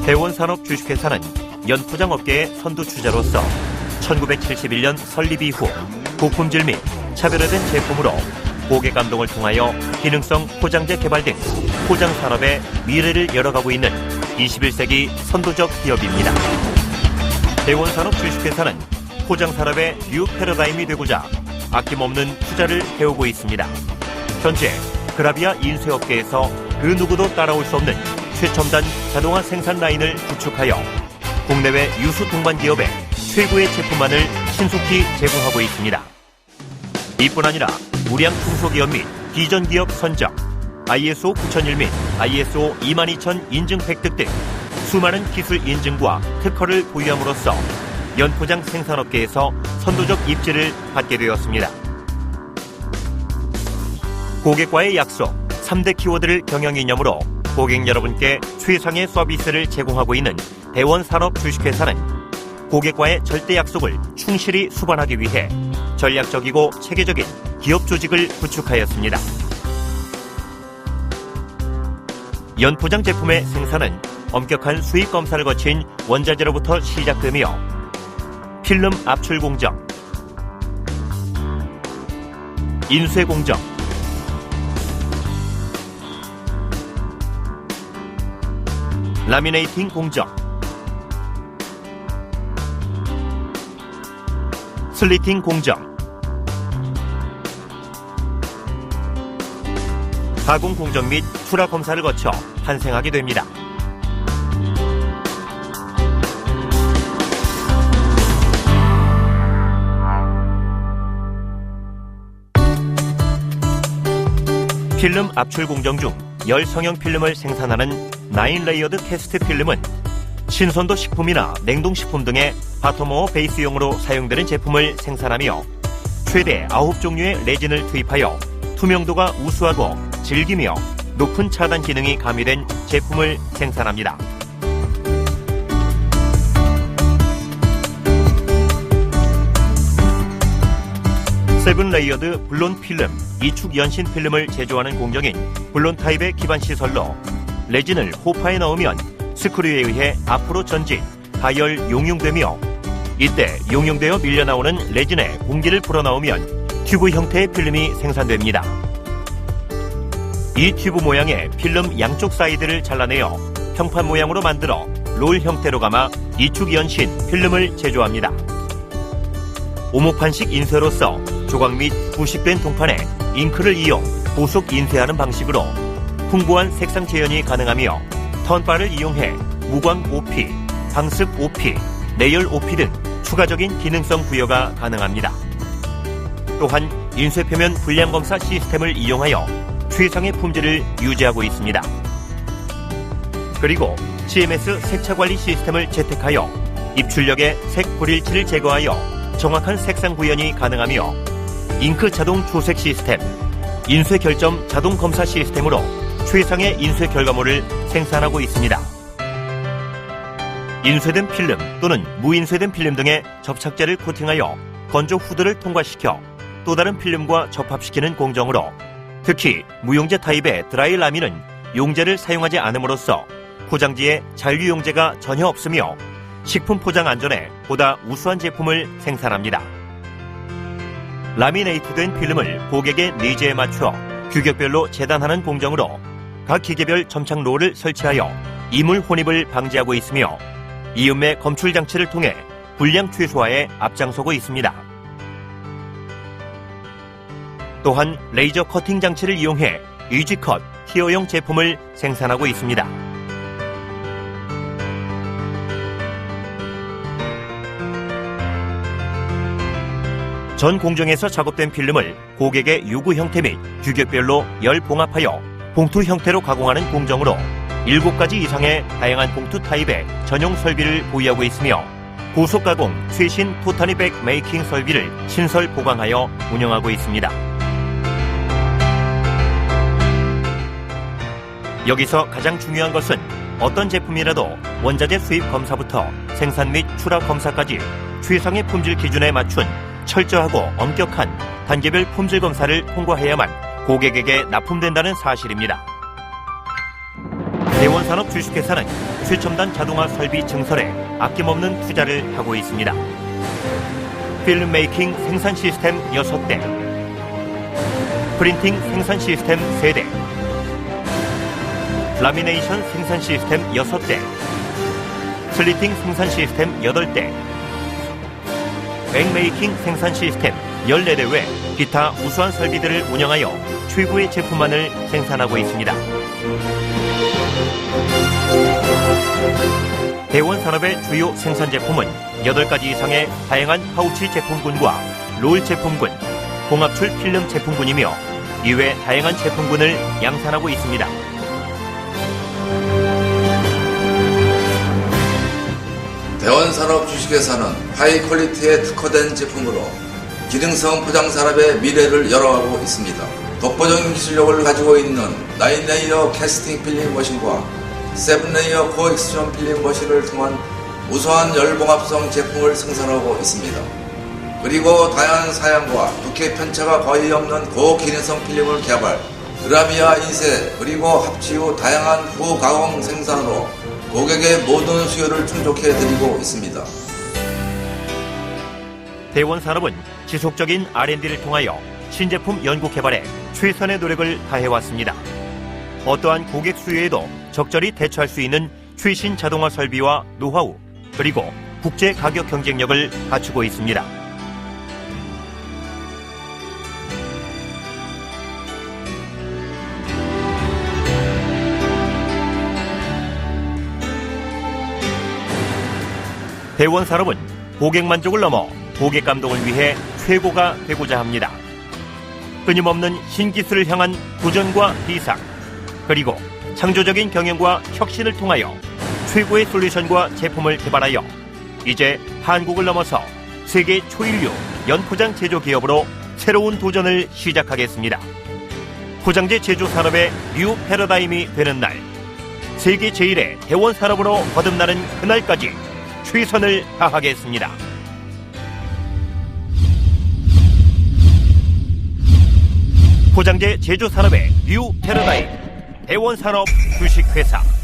대원산업 주식회사는 연포장업계의 선두주자로서 1971년 설립 이후 고품질 및 차별화된 제품으로 고객 감동을 통하여 기능성 포장재 개발 등 포장산업의 미래를 열어가고 있는 21세기 선도적 기업입니다. 대원산업 주식회사는 포장산업의 뉴 패러다임이 되고자 아낌없는 투자를 해오고 있습니다. 현재 그라비아 인쇄업계에서 그 누구도 따라올 수 없는 최첨단 자동화 생산 라인을 구축하여 국내외 유수 동반 기업에 최고의 제품만을 신속히 제공하고 있습니다. 이뿐 아니라 우량 중소기업 및 비전기업 선정, ISO 9001 및 ISO 22000 인증 획득 등 수많은 기술 인증과 특허를 보유함으로써 연포장 생산업계에서 선도적 입지를 받게 되었습니다. 고객과의 약속, 3대 키워드를 경영 이념으로 고객 여러분께 최상의 서비스를 제공하고 있는 대원산업 주식회사는 고객과의 절대 약속을 충실히 수반하기 위해 전략적이고 체계적인 기업 조직을 구축하였습니다. 연포장 제품의 생산은 엄격한 수입 검사를 거친 원자재로부터 시작되며 필름 압출 공정, 인쇄 공정, 라미네이팅 공정, 슬리팅 공정, 가공 공정 및 출하 검사를 거쳐 탄생하게 됩니다. 필름 압출 공정 중 열 성형 필름을 생산하는 9레이어드 캐스트 필름은 신선도 식품이나 냉동식품 등의 바토모어 베이스용으로 사용되는 제품을 생산하며 최대 9종류의 레진을 투입하여 투명도가 우수하고 질기며 높은 차단 기능이 가미된 제품을 생산합니다. 세븐 레이어드 블론 필름, 이축 연신 필름을 제조하는 공정인 블론 타입의 기반 시설로 레진을 호파에 넣으면 스크류에 의해 앞으로 전진, 가열, 용융되며 이때 용융되어 밀려나오는 레진에 공기를 불어넣으면 튜브 형태의 필름이 생산됩니다. 이 튜브 모양의 필름 양쪽 사이드를 잘라내어 평판 모양으로 만들어 롤 형태로 감아 이축 연신 필름을 제조합니다. 오목판식 인쇄로서 조각 및 부식된 동판에 잉크를 이용 보속 인쇄하는 방식으로 풍부한 색상 재현이 가능하며 턴바를 이용해 무광 OP, 방습 OP, 내열 OP 등 추가적인 기능성 부여가 가능합니다. 또한 인쇄표면 불량검사 시스템을 이용하여 최상의 품질을 유지하고 있습니다. 그리고 CMS 색차관리 시스템을 채택하여 입출력의 색 불일치를 제거하여 정확한 색상 구현이 가능하며 잉크 자동 조색 시스템, 인쇄 결점 자동 검사 시스템으로 최상의 인쇄 결과물을 생산하고 있습니다. 인쇄된 필름 또는 무인쇄된 필름 등의 접착제를 코팅하여 건조 후드를 통과시켜 또 다른 필름과 접합시키는 공정으로 특히 무용제 타입의 드라이 라민은 용제를 사용하지 않음으로써 포장지에 잔류용제가 전혀 없으며 식품 포장 안전에 보다 우수한 제품을 생산합니다. 라미네이트된 필름을 고객의 니즈에 맞추어 규격별로 재단하는 공정으로 각 기계별 점착 롤을 설치하여 이물 혼입을 방지하고 있으며 이음매 검출 장치를 통해 불량 최소화에 앞장서고 있습니다. 또한 레이저 커팅 장치를 이용해 이지컷 티어용 제품을 생산하고 있습니다. 전 공정에서 작업된 필름을 고객의 요구 형태 및 규격별로 열 봉합하여 봉투 형태로 가공하는 공정으로 7가지 이상의 다양한 봉투 타입의 전용 설비를 보유하고 있으며 고속 가공 최신 토타니백 메이킹 설비를 신설 보강하여 운영하고 있습니다. 여기서 가장 중요한 것은 어떤 제품이라도 원자재 수입 검사부터 생산 및 출하 검사까지 최상의 품질 기준에 맞춘 철저하고 엄격한 단계별 품질 검사를 통과해야만 고객에게 납품된다는 사실입니다. 대원 대원산업 주식회사는 최첨단 자동화 설비 증설에 아낌없는 투자를 하고 있습니다. 필름메이킹 생산 시스템 6대, 프린팅 생산 시스템 3대, 라미네이션 생산 시스템 6대, 슬리팅 생산 시스템 8대, 백메이킹 생산 시스템 14대 외 기타 우수한 설비들을 운영하여 최고의 제품만을 생산하고 있습니다. 대원산업의 주요 생산 제품은 8가지 이상의 다양한 파우치 제품군과 롤 제품군, 봉합출 필름 제품군이며 이외 다양한 제품군을 양산하고 있습니다. 대원산업 주식회사는 하이 퀄리티에 특화된 제품으로 기능성 포장 산업의 미래를 열어가고 있습니다. 독보적인 기술력을 가지고 있는 9레이어 캐스팅 필링 머신과 7레이어 코엑스션 필링 머신을 통한 우수한 열봉합성 제품을 생산하고 있습니다. 그리고 다양한 사양과 두께 편차가 거의 없는 고기능성 필름을 개발, 그라비아 인쇄 그리고 합치 후 다양한 후가공 생산으로 고객의 모든 수요를 충족해 드리고 있습니다. 대원산업은 지속적인 R&D를 통하여 신제품 연구 개발에 최선의 노력을 다해왔습니다. 어떠한 고객 수요에도 적절히 대처할 수 있는 최신 자동화 설비와 노하우, 그리고 국제 가격 경쟁력을 갖추고 있습니다. 대원산업은 고객 만족을 넘어 고객 감동을 위해 최고가 되고자 합니다. 끊임없는 신기술을 향한 도전과 비상, 그리고 창조적인 경영과 혁신을 통하여 최고의 솔루션과 제품을 개발하여 이제 한국을 넘어서 세계 초일류 연포장 제조 기업으로 새로운 도전을 시작하겠습니다. 포장재 제조 산업의 뉴 패러다임이 되는 날, 세계 제1의 대원산업으로 거듭나는 그날까지 최선을 다하겠습니다. 포장재 제조 산업의 뉴 패러다임, 대원산업 주식회사.